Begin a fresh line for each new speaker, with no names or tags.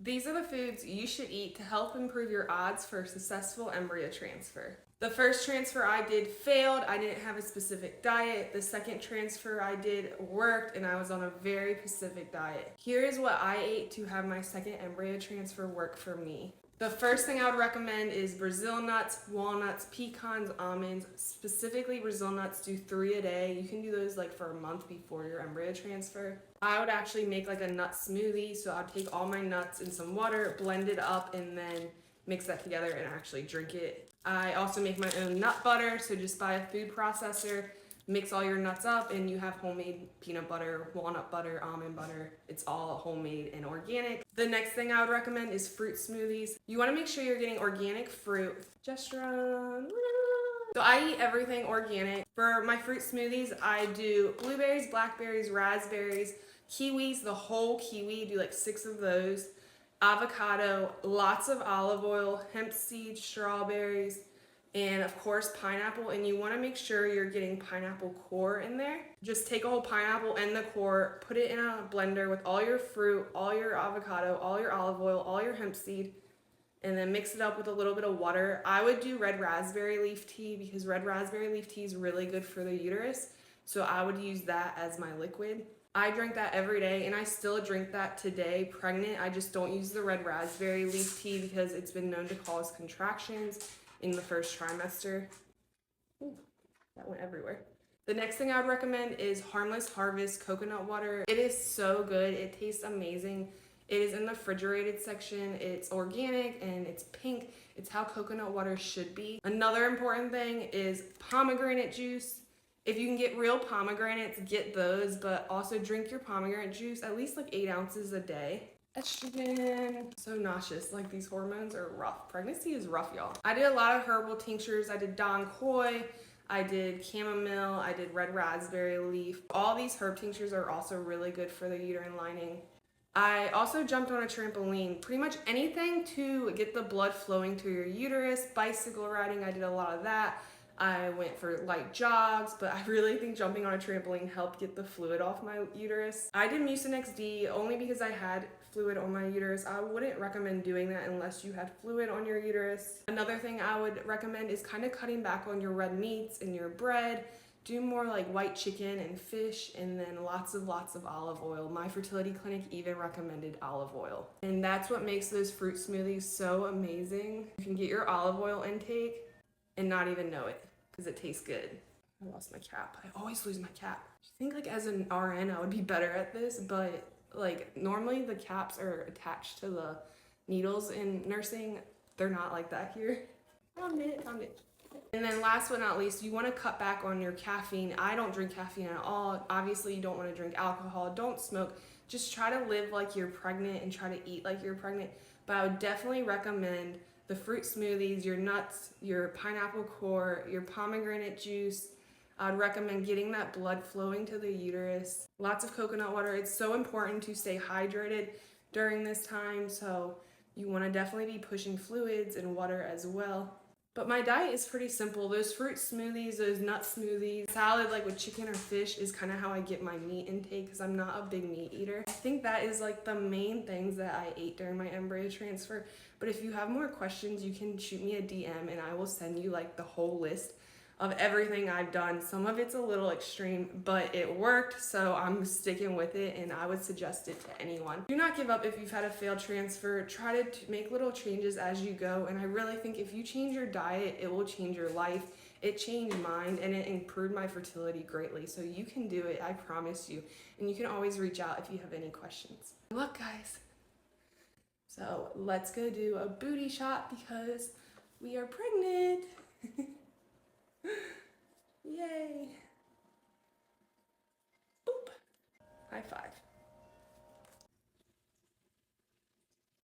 These are the foods you should eat to help improve your odds for successful embryo transfer. The first transfer I did failed. I didn't have a specific diet. The second transfer I did worked, and I was on a very specific diet. Here is what I ate to have my second embryo transfer work for me. The first thing I would recommend is Brazil nuts, walnuts, pecans, almonds. Specifically Brazil nuts, do 3 a day. You can do those like for a month before your embryo transfer. I would actually make like a nut smoothie. So I'd take all my nuts in some water, blend it up, and then mix that together and actually drink it. I also make my own nut butter. So just buy a food processor, mix all your nuts up, and you have homemade peanut butter, walnut butter, almond butter. It's all homemade and organic. The next thing I would recommend is fruit smoothies. You want to make sure you're getting organic fruit. Progesterone. So I eat everything organic. For my fruit smoothies, I do blueberries, blackberries, raspberries, kiwis, the whole kiwi, do like 6 of those, avocado, lots of olive oil, hemp seeds, strawberries, and of course pineapple. And you want to make sure you're getting pineapple core in there. Just take a whole pineapple and the core, put it in a blender with all your fruit, all your avocado, all your olive oil, all your hemp seed, and then mix it up with a little bit of water. I would do red raspberry leaf tea because red raspberry leaf tea is really good for the uterus, so I would use that as my liquid. I drink that every day, and I still drink that today pregnant. I just don't use the red raspberry leaf tea because it's been known to cause contractions in the first trimester. Ooh, that went everywhere. The next thing I would recommend is Harmless Harvest coconut water. It is so good. It tastes amazing. It is in the refrigerated section. It's organic and it's pink. It's how coconut water should be. Another important thing is pomegranate juice. If you can get real pomegranates, get those, but also drink your pomegranate juice at least like 8 ounces a day. Estrogen, so nauseous. Like, these hormones are rough. Pregnancy is rough, y'all. I did a lot of herbal tinctures. I did Don Coy, I did chamomile, I did red raspberry leaf. All these herb tinctures are also really good for the uterine lining. I also jumped on a trampoline. Pretty much anything to get the blood flowing to your uterus. Bicycle riding, I did a lot of that. I went for light jogs, but I really think jumping on a trampoline helped get the fluid off my uterus. I did Mucinex D only because I had fluid on my uterus. I wouldn't recommend doing that unless you had fluid on your uterus. Another thing I would recommend is kind of cutting back on your red meats and your bread. Do more like white chicken and fish, and then lots of olive oil. My fertility clinic even recommended olive oil. And that's what makes those fruit smoothies so amazing. You can get your olive oil intake and not even know it because it tastes good. I lost my cap. I always lose my cap. I think like as an RN I would be better at this, but like normally the caps are attached to the needles in nursing. They're not like that here. Found it. And then last but not least, you want to cut back on your caffeine. I don't drink caffeine at all. Obviously, you don't want to drink alcohol. Don't smoke. Just try to live like you're pregnant and try to eat like you're pregnant. But I would definitely recommend the fruit smoothies, your nuts, your pineapple core, your pomegranate juice. I would recommend getting that blood flowing to the uterus. Lots of coconut water. It's so important to stay hydrated during this time. So you want to definitely be pushing fluids and water as well. But my diet is pretty simple. Those fruit smoothies, those nut smoothies, salad like with chicken or fish is kind of how I get my meat intake because I'm not a big meat eater. I think that is like the main things that I ate during my embryo transfer. But if you have more questions, you can shoot me a DM and I will send you like the whole list of everything I've done. Some of it's a little extreme, but it worked, so I'm sticking with it, and I would suggest it to anyone. Do not give up if you've had a failed transfer. Try to make little changes as you go, and I really think if you change your diet, it will change your life. It changed mine, and it improved my fertility greatly, so you can do it, I promise you. And you can always reach out if you have any questions. Good luck, guys. So let's go do a booty shot because we are pregnant. Yay!